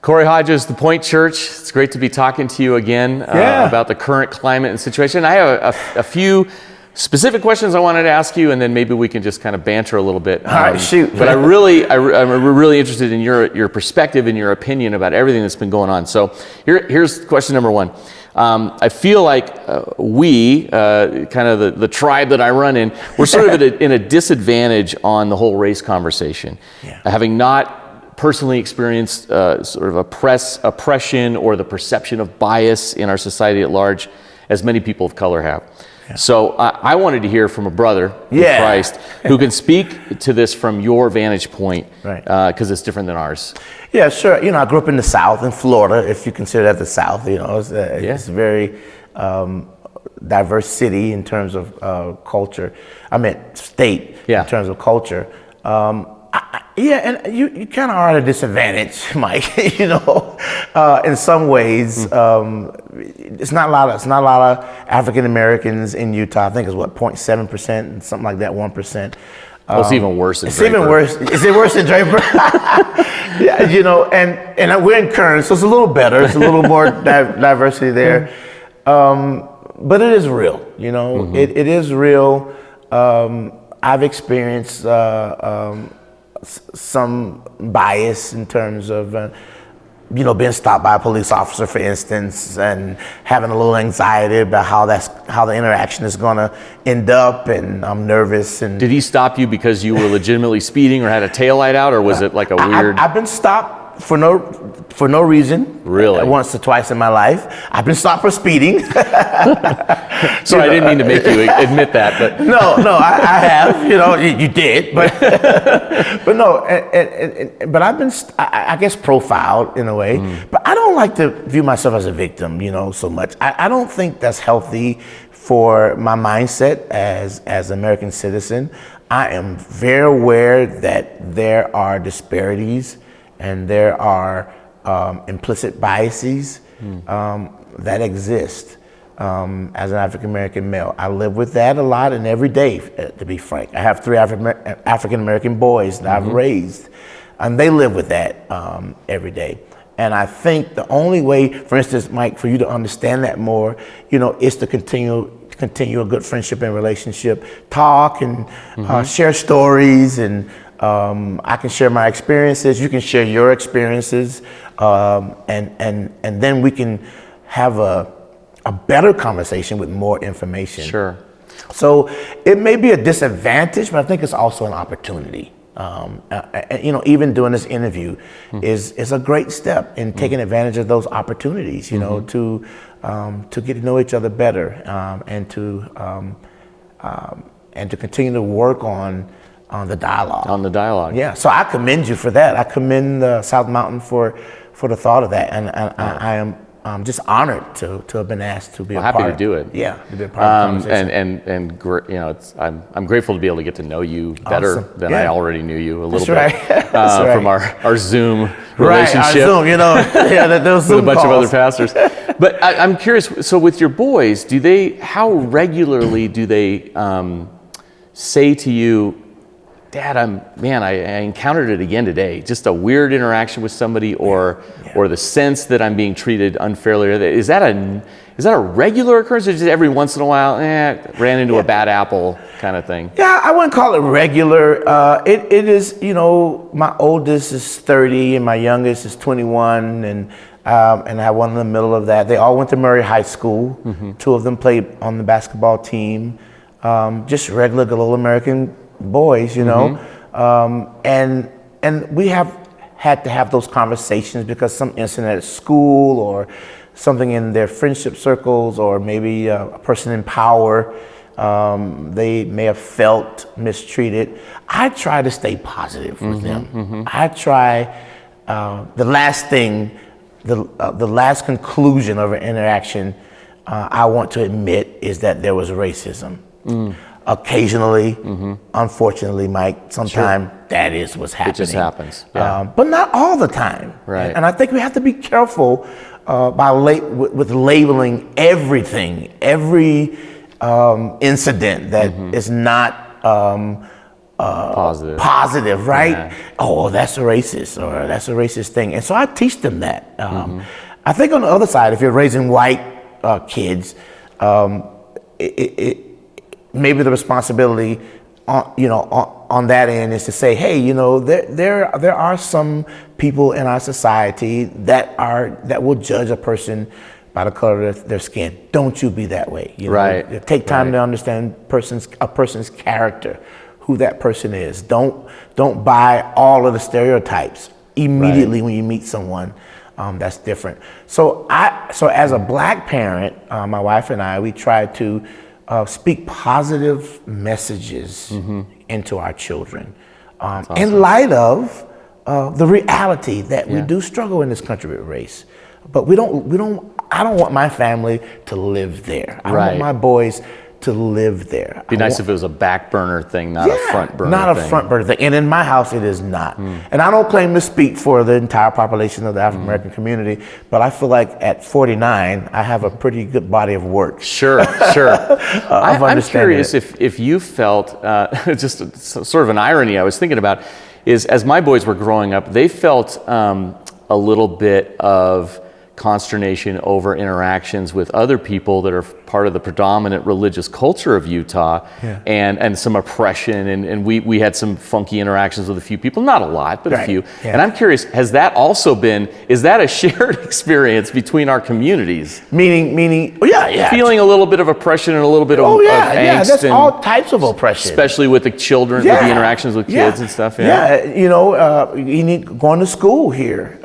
Corey Hodges, The Point Church. It's great to be talking to you again about the current climate and situation. I have a few specific questions I wanted to ask you, and then maybe we can just kind of banter a little bit. All right, shoot. But I'm really interested in your perspective and your opinion about everything that's been going on. So here's question number one. I feel like we, kind of the tribe that I run in, we're sort of in a disadvantage on the whole race conversation. Having not personally experienced sort of oppression or the perception of bias in our society at large, as many people of color have. So I wanted to hear from a brother in Christ who can speak to this from your vantage point, because it's different than ours. Yeah, sure. You know, I grew up in the South, in Florida, if you consider that the South. You know, it's a very diverse city in terms of culture. I meant state in terms of culture. And you kind of are at a disadvantage, Mike. You know, in some ways, it's not a lot of African Americans in Utah. I think it's 0.7% and something like that, 1%. Well, it's even worse in It's Draper. even worse. Is it worse in Draper? Yeah, you know, and we're in Kern, so it's a little better. It's a little more diversity there. But it is real, you know. It is real. I've experienced some bias in terms of, being stopped by a police officer, for instance, and having a little anxiety about how the interaction is going to end up, and I'm nervous. And did he stop you because you were legitimately speeding or had a taillight out, or was it like a weird? I've been stopped for no reason. Really? Once or twice in my life. I've been stopped for speeding. Sorry, I didn't mean to make you admit that, but No, I have. You know, you did, but but no. But I've been, I guess, profiled in a way. But I don't like to view myself as a victim, so much. I don't think that's healthy for my mindset as an American citizen. I am very aware that there are disparities and there are implicit biases that exist. As an African American male, I live with that a lot and every day, to be frank. I have 3 African American boys that I've raised, and they live with that every day. And I think the only way, for instance, Mike, for you to understand that more, is to continue a good friendship and relationship, talk and share stories, and I can share my experiences, you can share your experiences, and then we can have a better conversation with more information. Sure. So it may be a disadvantage, but I think it's also an opportunity. Even doing this interview is a great step in taking advantage of those opportunities, to get to know each other better, and to continue to work on the dialogue. On the dialogue. Yeah. So I commend you for that. I commend South Mountain for the thought of that, and I am just honored to have been asked to be a part. Happy to do it. Yeah, to be a part of the conversation. I'm grateful to be able to get to know you better than I already knew you a little bit from our Zoom relationship. Our Zoom, those Zoom with a bunch calls. of other pastors. But I'm curious. So with your boys, how regularly do they say to you, Dad, I encountered it again today. Just a weird interaction with somebody, or the sense that I'm being treated unfairly. Is that a regular occurrence, or just every once in a while, ran into a bad apple kind of thing? Yeah, I wouldn't call it regular. It is, my oldest is 30 and my youngest is 21, and I have one in the middle of that. They all went to Murray High School. 2 of them played on the basketball team. Just regular good old American boys, and we have had to have those conversations because some incident at school or something in their friendship circles, or maybe a person in power, they may have felt mistreated. I try to stay positive with them. I try, the last conclusion of an interaction I want to admit is that there was racism. Occasionally, unfortunately, Mike, sometimes that is what's happening. It just happens. But not all the time. Right. And I think we have to be careful with labeling everything, every incident that is not positive, right? Yeah. Oh, that's a racist, or that's a racist thing. And so I teach them that. I think on the other side, if you're raising white kids, maybe the responsibility on that end is to say, hey, there are some people in our society that will judge a person by the color of their skin. Don't you be that way. Right. Take time to understand a person's character, who that person is. Don't buy all of the stereotypes immediately when you meet someone that's different. So as a black parent, my wife and I, we try to speak positive messages into our children, awesome. in light of the reality that we do struggle in this country with race. But I don't want my family to live there. I want my boys to live there. It'd be nice if it was a back burner thing, not a front burner not thing. a front burner thing. And in my house, it is not. And I don't claim to speak for the entire population of the African American community, but I feel like at 49, I have a pretty good body of work. Sure. I'm curious if you felt, just sort of an irony I was thinking about, is as my boys were growing up, they felt a little bit of consternation over interactions with other people that are part of the predominant religious culture of Utah, and some oppression, and we had some funky interactions with a few people, not a lot, but a few. And I'm curious, has that also been, is that a shared experience between our communities? Meaning, Feeling a little bit of oppression and a little bit of angst, that's all types of oppression. especially with the children, with the interactions with kids and stuff. You need going to school here.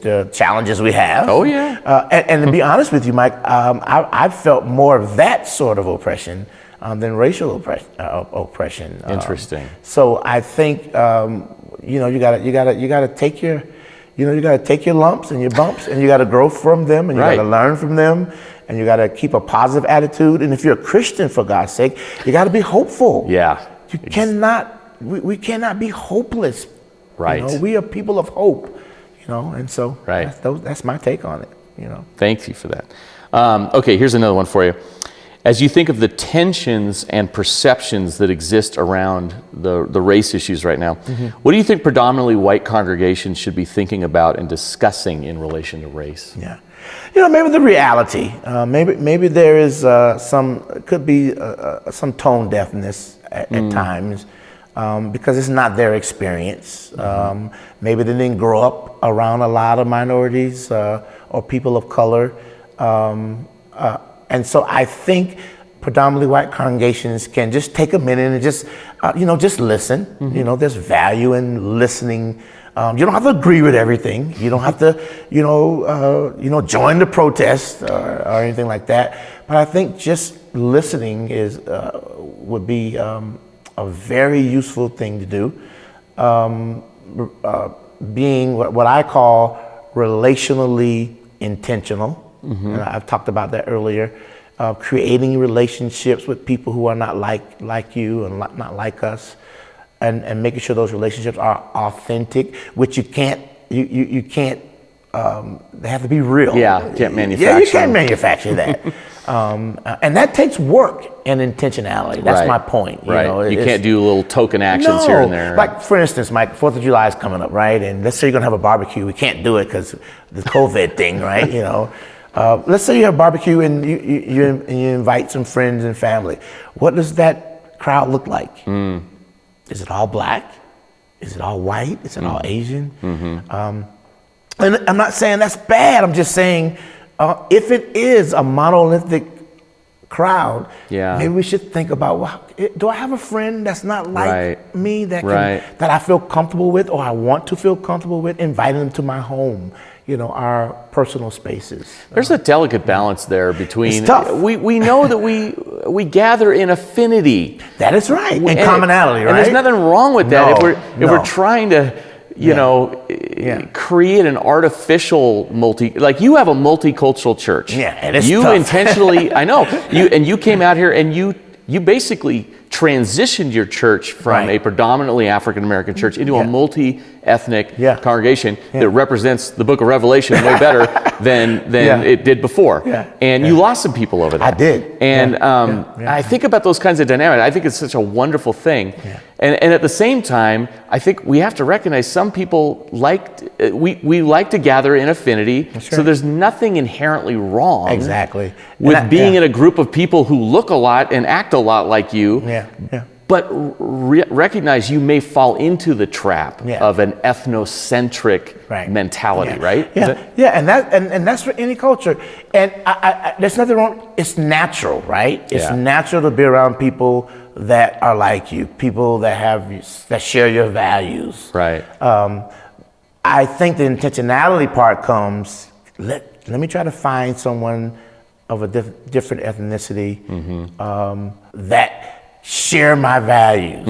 The challenges we have. Oh yeah. And to be honest with you, Mike, I've felt more of that sort of oppression than racial oppression. Interesting. So I think you gotta take your lumps and your bumps, and you gotta grow from them, and you gotta learn from them, and you gotta keep a positive attitude. And if you're a Christian, for God's sake, you gotta be hopeful. Yeah. You cannot. We cannot be hopeless. Right. We are people of hope. And so that's my take on it. Thank you for that. Okay, here's another one for you. As you think of the tensions and perceptions that exist around the race issues right now, what do you think predominantly white congregations should be thinking about and discussing in relation to race? Yeah. Maybe the reality. Maybe there is some tone deafness at times. Because it's not their experience. Maybe they didn't grow up around a lot of minorities or people of color. And so I think predominantly white congregations can just take a minute and just listen. There's value in listening. You don't have to agree with everything. You don't have to, join the protest or anything like that. But I think just listening would be a very useful thing to do. Being what I call relationally intentional. And I've talked about that earlier. Creating relationships with people who are not like you and not like us, and making sure those relationships are authentic, which you can't. They have to be real. Yeah, can't manufacture. Yeah, you can't manufacture that. And that takes work and intentionality. That's my point. You can't do little token actions here and there. Like, for instance, Mike, 4th of July is coming up, right? And let's say you're going to have a barbecue. We can't do it because the COVID thing, right? Let's say you have a barbecue and you invite some friends and family. What does that crowd look like? Is it all black? Is it all white? Is it all Asian? And I'm not saying that's bad. I'm just saying if it is a monolithic crowd, maybe we should think about, well, do I have a friend that's not like me that I feel comfortable with, or I want to feel comfortable with, inviting them to my home, our personal spaces. There's a delicate balance there between, it's tough. We know that we gather in affinity. That is right, and commonality, right? And there's nothing wrong with that. If we're trying to create an artificial you have a multicultural church. Yeah, and it's you tough. intentionally, I know, you came out here and you basically transitioned your church from a predominantly African-American church into a multi-ethnic congregation that represents the book of Revelation way better than it did before. And you lost some people over that. I did. And I think about those kinds of dynamics. I think it's such a wonderful thing. And at the same time, I think we have to recognize some people we like to gather in affinity. So there's nothing inherently wrong with being in a group of people who look a lot and act a lot like you. But recognize you may fall into the trap of an ethnocentric mentality, right? And that's for any culture. And there's nothing wrong. It's natural, right? It's natural to be around people that are like you, people that share your values. Right. I think the intentionality part comes. Let me try to find someone of a different ethnicity that share my values.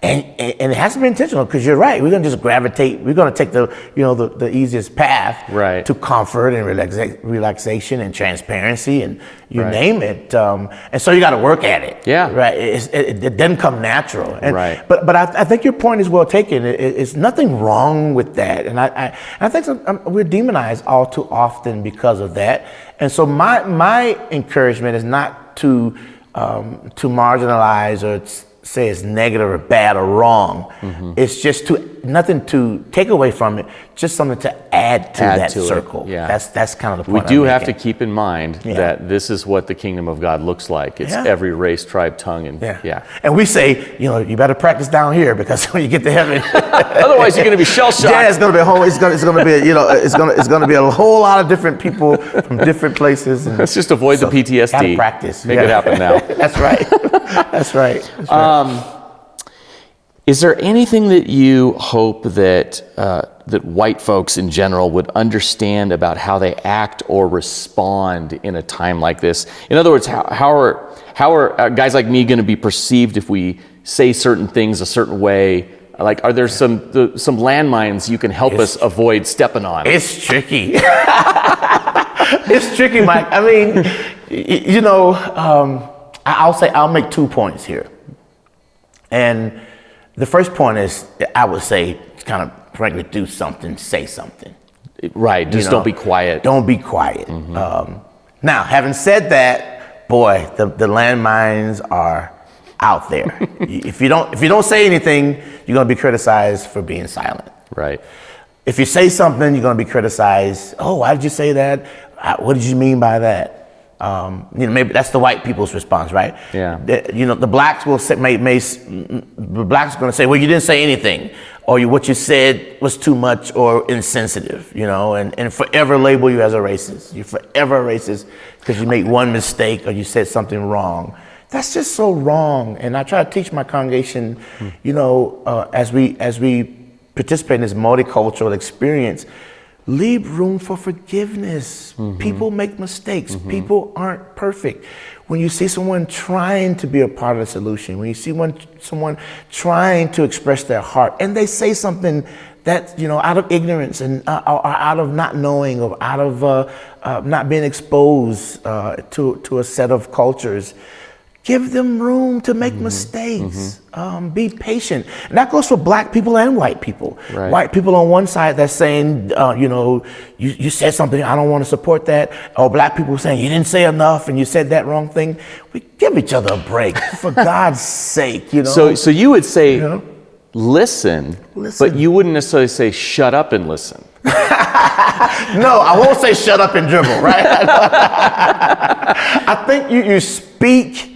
And it has to be intentional, because you're right. We're going to just gravitate. We're going to take the easiest path to comfort and relaxation and transparency and you name it. And so you got to work at it. Right. It doesn't come natural. And, But I think your point is well taken. It's nothing wrong with that. And I think we're demonized all too often because of that. And so my encouragement is not to marginalize or say it's negative or bad or wrong. It's just nothing to take away from it, just something to add to that circle. That's kind of the point. We do have to keep in mind that this is what the kingdom of God looks like. It's every race, tribe, tongue, and And we say, you better practice down here, because when you get to heaven, otherwise you're going to be shell shocked. It's going to be a whole. It's going to be it's going to be a whole lot of different people from different places. And let's just avoid the PTSD. Gotta practice. Make it happen now. That's right. That's right. Is there anything that you hope that white folks in general would understand about how they act or respond in a time like this? In other words, how are guys like me going to be perceived if we say certain things a certain way? Like, are there some landmines you can help us avoid stepping on? It's tricky. It's tricky, Mike. I mean, I'll make 2 points here. And the first point is, I would say, kind of frankly, do something, say something. Right, just don't be quiet. Don't be quiet. Now, having said that, boy, the landmines are out there. If you don't say anything, you're going to be criticized for being silent. Right. If you say something, you're going to be criticized. Oh, why did you say that? What did you mean by that? Maybe that's the white people's response, right? The blacks will say, the blacks are going to say, well, you didn't say anything, or what you said was too much or insensitive, and forever label you as a racist. You're forever a racist because you made one mistake or you said something wrong. That's just so wrong. And I try to teach my congregation, as we participate in this multicultural experience, leave room for forgiveness. People make mistakes. People aren't perfect. When you see someone trying to be a part of the solution, when you see someone trying to express their heart, and they say something that's out of ignorance and or out of not knowing, or out of not being exposed to a set of cultures, give them room to make mistakes. Be patient. And that goes for black people and white people. Right. White people on one side that's saying, you said something, I don't want to support that. Or black people saying, you didn't say enough and you said that wrong thing. We give each other a break, for God's sake. So you would say, listen, but you wouldn't necessarily say, shut up and listen. No, I won't say shut up and dribble, right? I think you speak.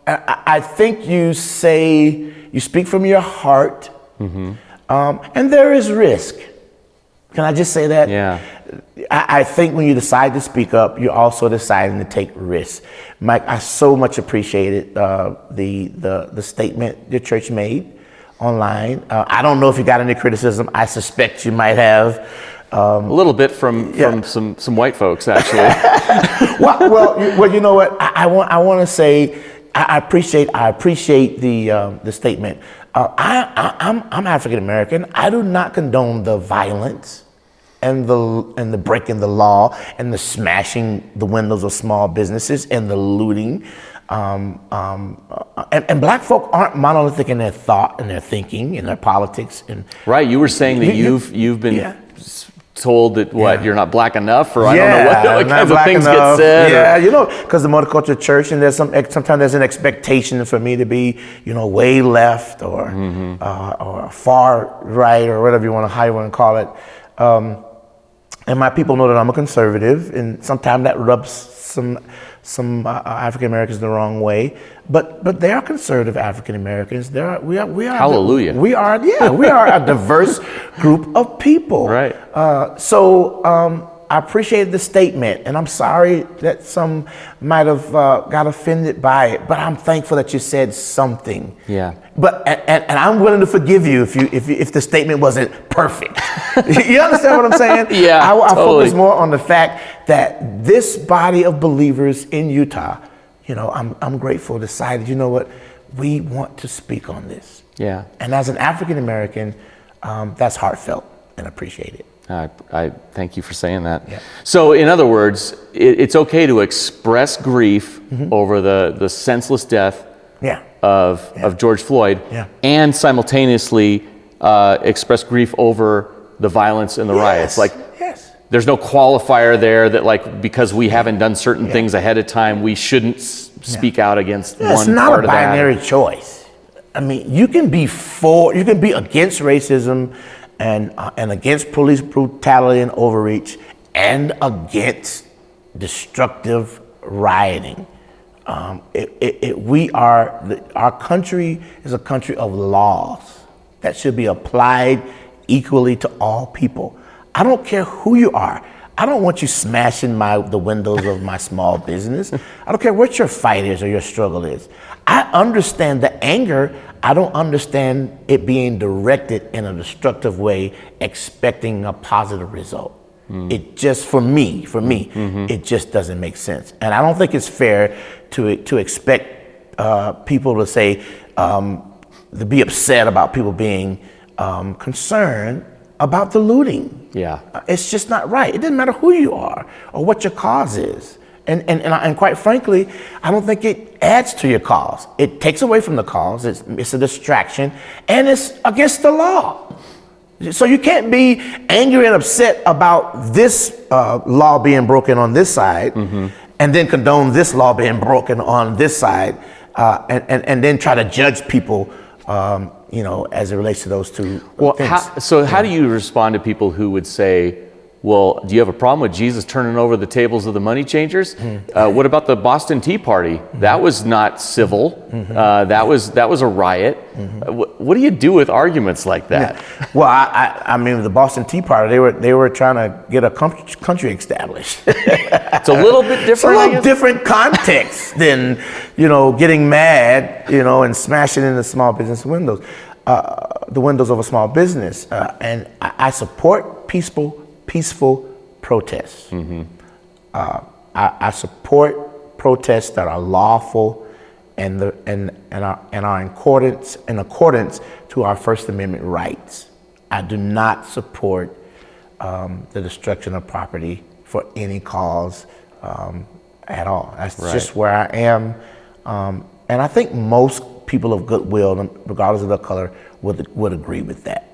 I think you speak from your heart, and there is risk. Can I just say that? Yeah. I think when you decide to speak up, you're also deciding to take risks. Mike, I so much appreciated the statement the church made online. I don't know if you got any criticism. I suspect you might have. A little bit from some white folks, actually. well, you know what? I want to say I appreciate the statement. I'm African American. I do not condone the violence and the breaking the law and the smashing the windows of small businesses and the looting. And black folk aren't monolithic in their thought and their thinking and their politics. And Right. You were saying that you've been yeah. told that you're not black enough, or I Yeah, don't know what not kinds of black things enough. get said. Yeah, you know, because the multicultural church, and there's sometimes there's an expectation for me to be, you know, way left or far right or whatever how you want to call it. And my people know that I'm a conservative, and sometimes that rubs some African Americans the wrong way. But they are conservative African Americans. We are. Hallelujah. We are a diverse group of people. Right. So I appreciate the statement, and I'm sorry that some might have got offended by it. But I'm thankful that you said something. Yeah. But and I'm willing to forgive you if the statement wasn't perfect. You understand what I'm saying? Yeah. I totally. focus more on the fact that this body of believers in Utah, you know, I'm grateful, decided, you know what, we want to speak on this. Yeah. And as an African American, that's heartfelt and appreciated. I thank you for saying that. Yeah. So, in other words, it's okay to express grief over the senseless death of George Floyd, and simultaneously express grief over the violence and the riots. Like, there's no qualifier there that, like, because we haven't done certain things ahead of time, we shouldn't speak out against one part of that. It's not a binary choice. I mean, you can be against racism and against police brutality and overreach, and against destructive rioting. Our country is a country of laws that should be applied equally to all people. I don't care who you are. I don't want you smashing the windows of my small business. I don't care what your fight is or your struggle is. I understand the anger. I don't understand it being directed in a destructive way, expecting a positive result. It just, for me, it just doesn't make sense. And I don't think it's fair to expect people to say, to be upset about people being concerned about the looting. Yeah. It's just not right. It doesn't matter who you are or what your cause is. And quite frankly, I don't think it adds to your cause. It takes away from the cause. It's a distraction, and it's against the law. So you can't be angry and upset about this law being broken on this side, and then condone this law being broken on this side, and then try to judge people, you know, as it relates to those two things. How do you respond to people who would say, well, do you have a problem with Jesus turning over the tables of the money changers? What about the Boston Tea Party? That was not civil. That was a riot. What do you do with arguments like that? Yeah. Well, I mean, the Boston Tea Party, they were trying to get a country established. It's a little bit different. It's a little different context than, you know, getting mad, you know, and smashing into small business windows, the windows of a small business. And I support peaceful protests. I support protests that are lawful and are in accordance to our First Amendment rights. I do not support the destruction of property for any cause at all. That's just where I am, and I think most people of goodwill, regardless of their color, would agree with that.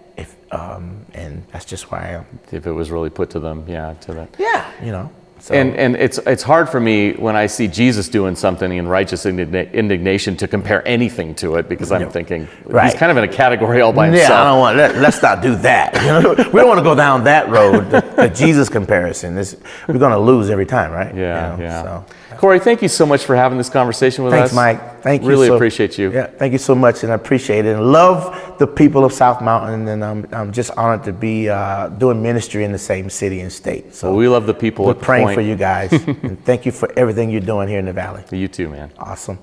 And that's just where I am. If it was really put to them, to that. Yeah, you know. So. And it's hard for me when I see Jesus doing something in righteous indignation to compare anything to it, because I'm thinking he's kind of in a category all by himself. Yeah, I don't want. Let's not do that. We don't want to go down that road. The Jesus comparison. We're going to lose every time, right? Yeah, you know, So. Corey, thank you so much for having this conversation with us. Thanks, Mike. Thank you. Really appreciate you. Yeah, thank you so much, and I appreciate it. And love the people of South Mountain, and I'm just honored to be doing ministry in the same city and state. So we love the people. We're praying for you guys, and thank you for everything you're doing here in the Valley. You too, man. Awesome.